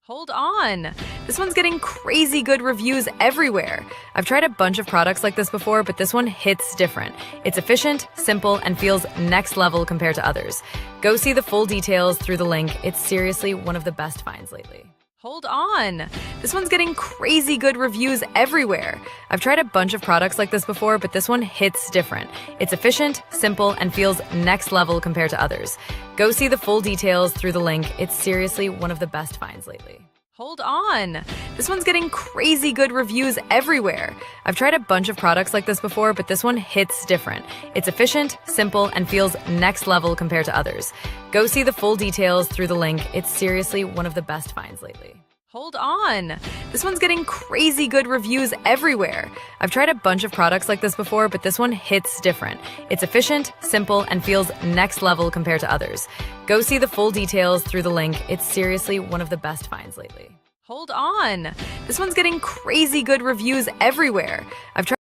Hold on! This one's getting crazy good reviews everywhere. I've tried a bunch of products like this before, but this one hits different. It's efficient, simple, and feels next level compared to others. Go see the full details through the link. It's seriously one of the best finds lately. Hold on! This one's getting crazy good reviews everywhere. I've tried a bunch of products like this before, but this one hits different. It's efficient, simple, and feels next level compared to others. Go see the full details through the link. It's seriously one of the best finds lately. Hold on! This one's getting crazy good reviews everywhere. I've tried a bunch of products like this before, but this one hits different. It's efficient, simple, and feels next level compared to others. Go see the full details through the link. It's seriously one of the best finds lately. Hold on! This one's getting crazy good reviews everywhere. I've tried a bunch of products like this before, but this one hits different. It's efficient, simple, and feels next level compared to others. Go see the full details through the link. It's seriously one of the best finds lately. Hold on! This one's getting crazy good reviews everywhere. I've tried